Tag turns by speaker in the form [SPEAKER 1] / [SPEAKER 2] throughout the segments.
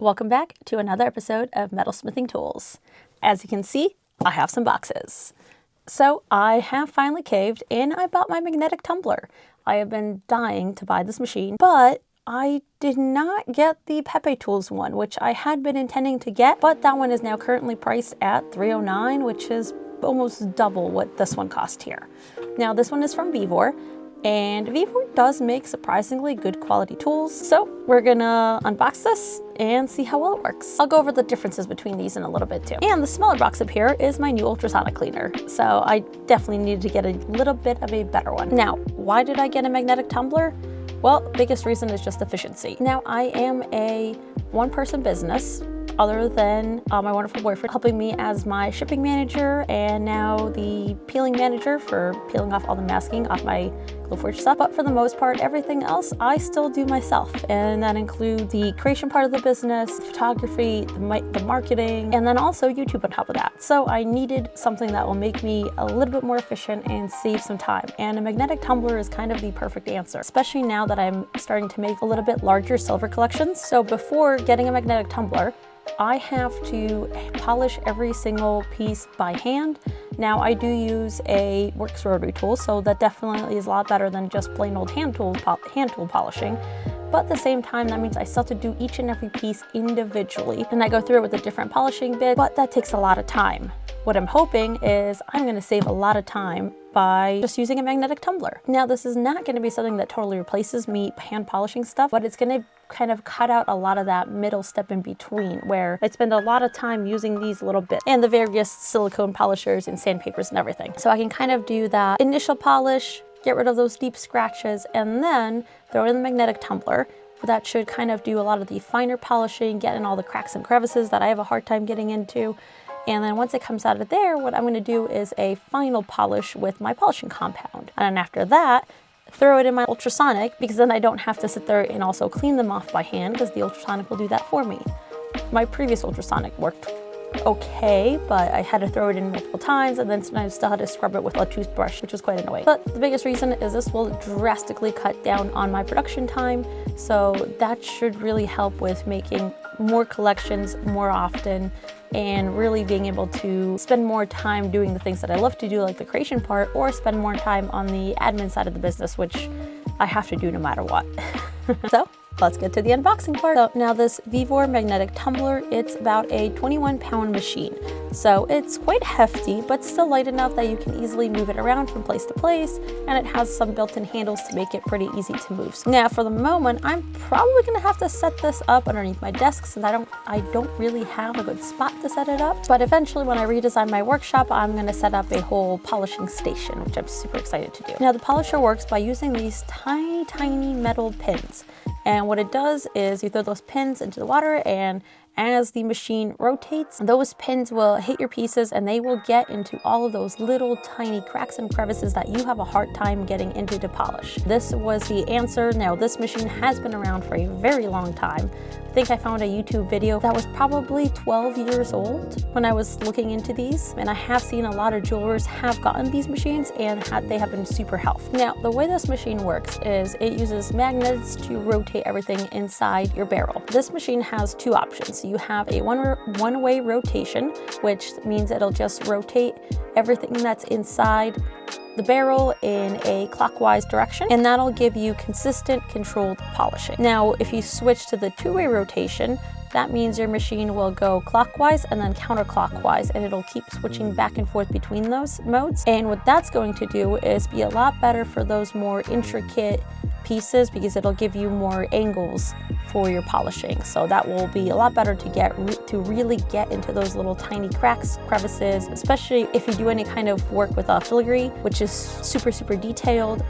[SPEAKER 1] Welcome back to another episode of Metal Smithing Tools. As you can see, I have some boxes. So I have finally caved and I bought my Magnetic Tumbler. I have been dying to buy this machine, but I did not get the PepeTools one, which I had been intending to get, but that one is now currently priced at $309, which is almost double what this one cost here. Now this one is from Vevor. And Vevor does make surprisingly good quality tools. So we're gonna unbox this and see how well it works. I'll go over the differences between these in a little bit too. And the smaller box up here is my new Ultrasonic cleaner. So I definitely needed to get a little bit of a better one. Now, why did I get a Magnetic Tumbler? Well, the biggest reason is just efficiency. Now, I am a one-person business, other than my wonderful boyfriend helping me as my shipping manager and now the peeling manager for peeling off all the masking off my Glowforge stuff. But for the most part, everything else I still do myself. And that includes the creation part of the business, photography, the marketing, and then also YouTube on top of that. So I needed something that will make me a little bit more efficient and save some time. And a Magnetic Tumbler is kind of the perfect answer, especially now that I'm starting to make a little bit larger silver collections. So before getting a Magnetic Tumbler, I have to polish every single piece by hand. Now I do use a works rotary tool, so that definitely is a lot better than just plain old hand tool polishing. But at the same time, that means I still have to do each and every piece individually. And I go through it with a different polishing bit, but that takes a lot of time. What I'm hoping is I'm gonna save a lot of time by just using a Magnetic Tumbler. Now, this is not gonna be something that totally replaces me hand polishing stuff, but it's gonna kind of cut out a lot of that middle step in between where I spend a lot of time using these little bits and the various silicone polishers and sandpapers and everything. So I can kind of do that initial polish, get rid of those deep scratches, and then throw it in the Magnetic Tumbler. That should kind of do a lot of the finer polishing, get in all the cracks and crevices that I have a hard time getting into. And then once it comes out of there, what I'm going to do is a final polish with my polishing compound. And then after that, throw it in my Ultrasonic, because then I don't have to sit there and also clean them off by hand, because the Ultrasonic will do that for me. My previous Ultrasonic worked okay, but I had to throw it in multiple times, and then sometimes still had to scrub it with a toothbrush, which was quite annoying. But the biggest reason is this will drastically cut down on my production time, so that should really help with making more collections more often and really being able to spend more time doing the things that I love to do, like the creation part, or spend more time on the admin side of the business, which I have to do no matter what. So let's get to the unboxing part. So now this Vevor Magnetic Tumbler, it's about a 21-pound machine. So it's quite hefty, but still light enough that you can easily move it around from place to place, and it has some built-in handles to make it pretty easy to move. So now for the moment, I'm probably gonna have to set this up underneath my desk since I don't really have a good spot to set it up. But eventually when I redesign my workshop, I'm gonna set up a whole polishing station, which I'm super excited to do. Now the polisher works by using these tiny, tiny metal pins. And what it does is you throw those pins into the water, and as the machine rotates, those pins will hit your pieces and they will get into all of those little tiny cracks and crevices that you have a hard time getting into to polish. This was the answer. Now this machine has been around for a very long time. I think I found a YouTube video that was probably 12 years old when I was looking into these, and I have seen a lot of jewelers have gotten these machines and they have been super helpful. Now the way this machine works is it uses magnets to rotate everything inside your barrel. This machine has two options. You have a one-way rotation, which means it'll just rotate everything that's inside the barrel in a clockwise direction, and that'll give you consistent, controlled polishing. Now, if you switch to the two-way rotation, that means your machine will go clockwise and then counterclockwise, and it'll keep switching back and forth between those modes. And what that's going to do is be a lot better for those more intricate pieces, because it'll give you more angles for your polishing. So that will be a lot better to really get into those little tiny cracks, crevices, especially if you do any kind of work with filigree, which is super, super detailed.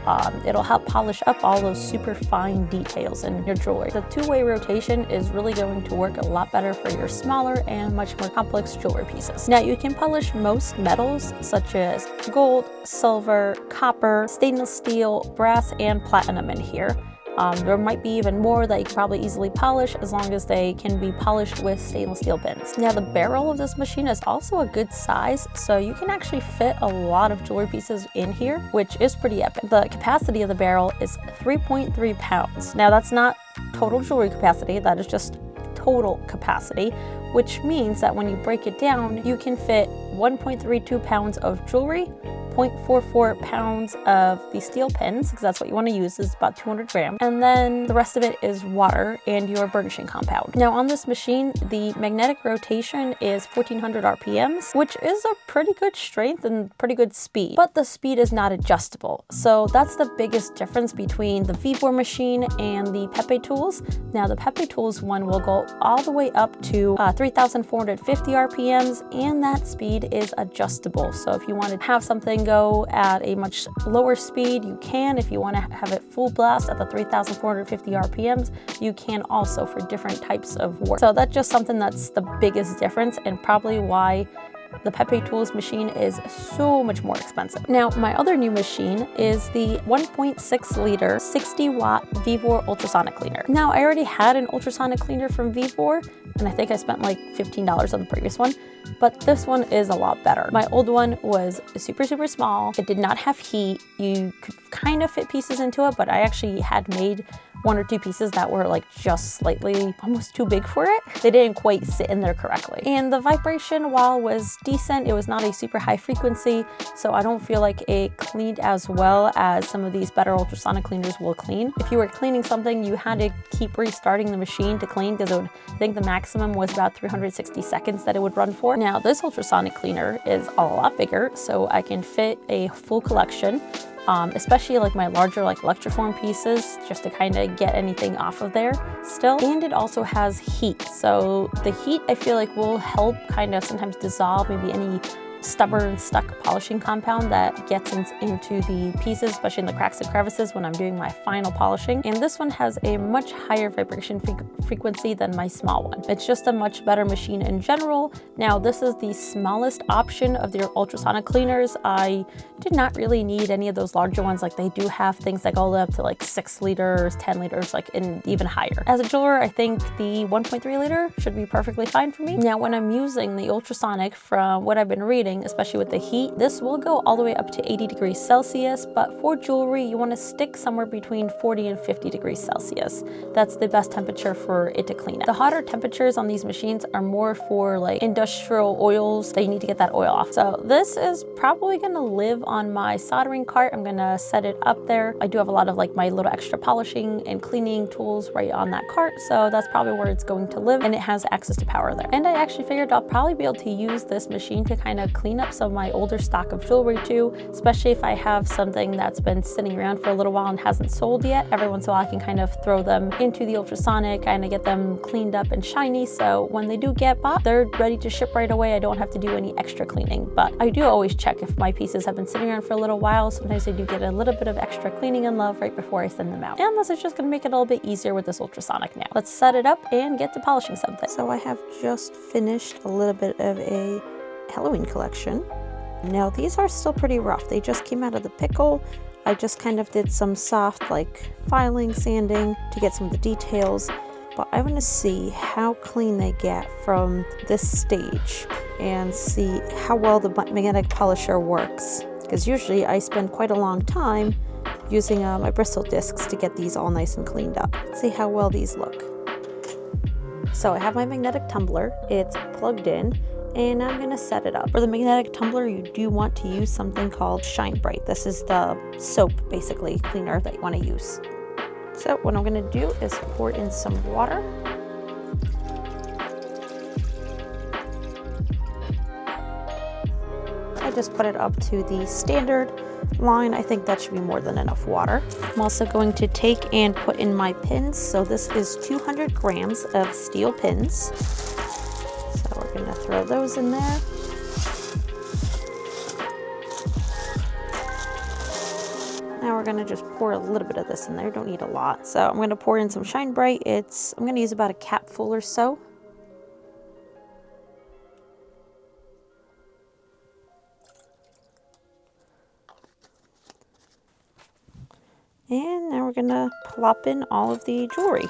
[SPEAKER 1] It'll help polish up all those super fine details in your jewelry. The two-way rotation is really going to work a lot better for your smaller and much more complex jewelry pieces. Now you can polish most metals such as gold, silver, copper, stainless steel, brass, and platinum in here. There might be even more that you can probably easily polish as long as they can be polished with stainless steel bins. Now the barrel of this machine is also a good size, so you can actually fit a lot of jewelry pieces in here, which is pretty epic. The capacity of the barrel is 3.3 pounds. Now that's not total jewelry capacity, that is just total capacity, which means that when you break it down, you can fit 1.32 pounds of jewelry, 0.44 pounds of the steel pins, because that's what you want to use, is about 200 grams, and then the rest of it is water and your burnishing compound. Now on this machine, the magnetic rotation is 1400 RPMs, which is a pretty good strength and pretty good speed, but the speed is not adjustable. So that's the biggest difference between the Vevor machine and the PepeTools. Now the PepeTools one will go all the way up to 3450 RPMs, and that speed is adjustable. So if you want to have something go at a much lower speed, you can. If you want to have it full blast at the 3450 RPMs, you can also for different types of work. So that's just something that's the biggest difference, and probably why the PepeTools machine is so much more expensive. Now, my other new machine is the 1.6 liter 60 watt Vevor ultrasonic cleaner. Now, I already had an ultrasonic cleaner from Vevor, and I think I spent like $15 on the previous one, but this one is a lot better. My old one was super, super small. It did not have heat. You could kind of fit pieces into it, but I actually had made one or two pieces that were like just slightly almost too big for it. They didn't quite sit in there correctly. And the vibration, while was decent, it was not a super high frequency, so I don't feel like it cleaned as well as some of these better ultrasonic cleaners will clean. If you were cleaning something, you had to keep restarting the machine to clean, because I think the maximum was about 360 seconds that it would run for. Now this ultrasonic cleaner is a lot bigger, so I can fit a full collection. Especially like my larger like electroform pieces, just to kind of get anything off of there still. And it also has heat, so the heat I feel like will help kind of sometimes dissolve maybe any stubborn stuck polishing compound that gets into the pieces, especially in the cracks and crevices when I'm doing my final polishing. And this one has a much higher vibration frequency than my small one. It's just a much better machine in general. Now this is the smallest option of their ultrasonic cleaners. I did not really need any of those larger ones. Like they do have things that go up to like 6 liters, 10 liters, like and even higher. As a jeweler, I think the 1.3 liter should be perfectly fine for me. Now when I'm using the ultrasonic, from what I've been reading, especially with the heat, this will go all the way up to 80 degrees Celsius, but for jewelry, you want to stick somewhere between 40 and 50 degrees Celsius. That's the best temperature for it to clean at. The hotter temperatures on these machines are more for like industrial oils that you need to get that oil off. So this is probably going to live on my soldering cart. I'm going to set it up there. I do have a lot of like my little extra polishing and cleaning tools right on that cart, so that's probably where it's going to live, and it has access to power there. And I actually figured I'll probably be able to use this machine to kind of clean up some of my older stock of jewelry too, especially if I have something that's been sitting around for a little while and hasn't sold yet. Every once in a while I can kind of throw them into the ultrasonic, kind of get them cleaned up and shiny, so when they do get bought, they're ready to ship right away. I don't have to do any extra cleaning, but I do always check if my pieces have been sitting around for a little while. Sometimes I do get a little bit of extra cleaning and love right before I send them out. And this is just going to make it a little bit easier with this ultrasonic now. Let's set it up and get to polishing something. So I have just finished a little bit of a Halloween collection. Now these are still pretty rough. They just came out of the pickle. I just kind of did some soft like filing, sanding to get some of the details, but I want to see how clean they get from this stage and see how well the magnetic polisher works, because usually I spend quite a long time using my bristle discs to get these all nice and cleaned up. Let's see how well these look. So I have my magnetic tumbler. It's plugged in, and I'm gonna set it up. For the magnetic tumbler, you do want to use something called Shine Bright. This is the soap, basically, cleaner that you wanna use. So what I'm gonna do is pour in some water. I just put it up to the standard line. I think that should be more than enough water. I'm also going to take and put in my pins. So this is 200 grams of steel pins. We're going to throw those in there. Now we're going to just pour a little bit of this in there. Don't need a lot. So I'm going to pour in some Shine Bright. I'm going to use about a capful or so. And now we're going to plop in all of the jewelry.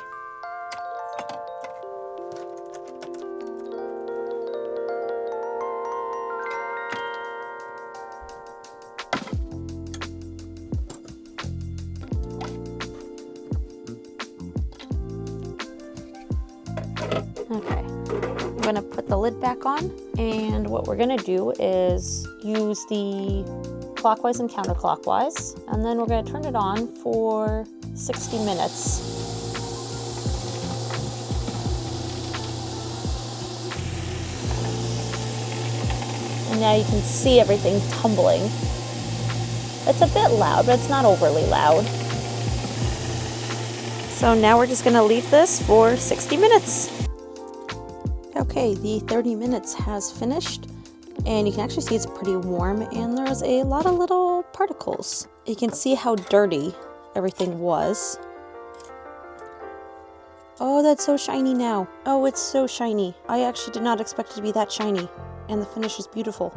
[SPEAKER 1] gonna put the lid back on, and what we're gonna do is use the clockwise and counterclockwise, and then we're gonna turn it on for 60 minutes. And now you can see everything tumbling. It's a bit loud, but it's not overly loud. So now we're just gonna leave this for 60 minutes. Okay, the 30 minutes has finished, and you can actually see it's pretty warm, and there's a lot of little particles. You can see how dirty everything was. Oh, that's so shiny now. Oh, it's so shiny. I actually did not expect it to be that shiny, and the finish is beautiful.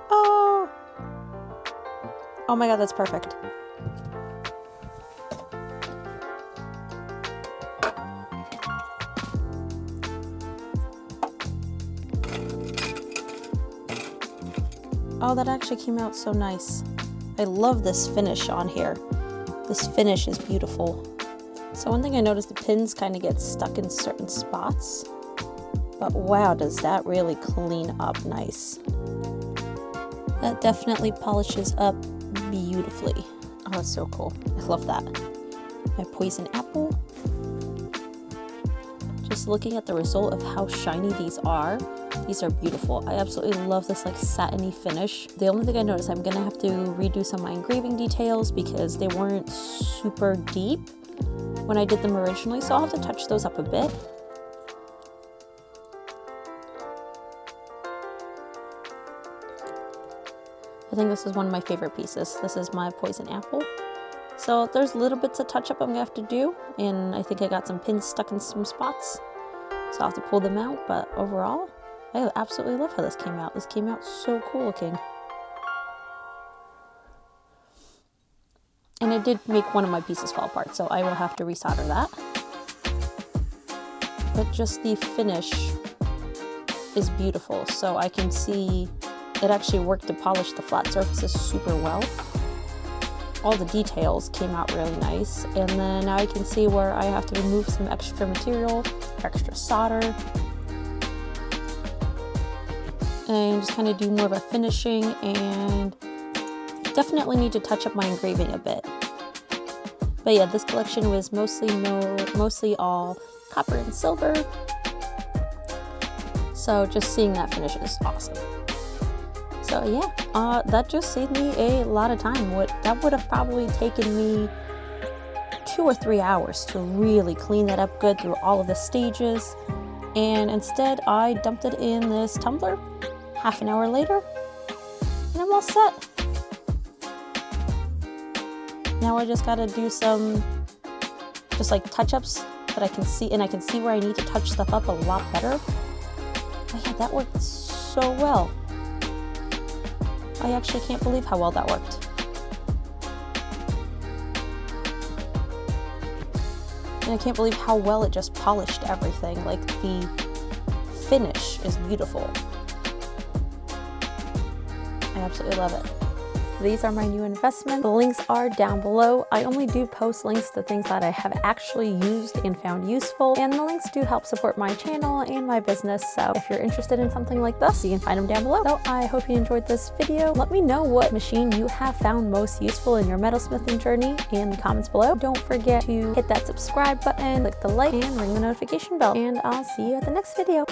[SPEAKER 1] Oh! Oh my god, that's perfect. Oh, that actually came out so nice. I love this finish on here. This finish is beautiful. So one thing I noticed, the pins kind of get stuck in certain spots. But wow, does that really clean up nice. That definitely polishes up beautifully. Oh, it's so cool. I love that. My poison apple. Just looking at the result of how shiny these are beautiful. I absolutely love this like satiny finish. The only thing I noticed, I'm gonna have to redo some of my engraving details because they weren't super deep when I did them originally, so I'll have to touch those up a bit. I think this is one of my favorite pieces. This is my poison apple. So there's little bits of touch up I'm gonna have to do, and I think I got some pins stuck in some spots, so I'll have to pull them out, but overall, I absolutely love how this came out. This came out so cool looking. And it did make one of my pieces fall apart, so I will have to resolder that. But just the finish is beautiful, so I can see it actually worked to polish the flat surfaces super well. All the details came out really nice, and then now I can see where I have to remove some extra material, extra solder, and just kind of do more of a finishing, and definitely need to touch up my engraving a bit. But yeah, this collection was mostly all copper and silver, so just seeing that finish is awesome. So yeah, that just saved me a lot of time. That would have probably taken me 2 or 3 hours to really clean that up good through all of the stages, and instead I dumped it in this tumbler. Half an hour later, and I'm all set. Now I just gotta do some just like touch-ups that I can see, and I can see where I need to touch stuff up a lot better. But yeah, that worked so well. I actually can't believe how well that worked. And I can't believe how well it just polished everything. Like, the finish is beautiful. I absolutely love it. These are my new investments. The links are down below. I only do post links to things that I have actually used and found useful, and the links do help support my channel and my business, so if you're interested in something like this, you can find them down below. So I hope you enjoyed this video. Let me know what machine you have found most useful in your metalsmithing journey in the comments below. Don't forget to hit that subscribe button, click the like, and ring the notification bell, and I'll see you at the next video.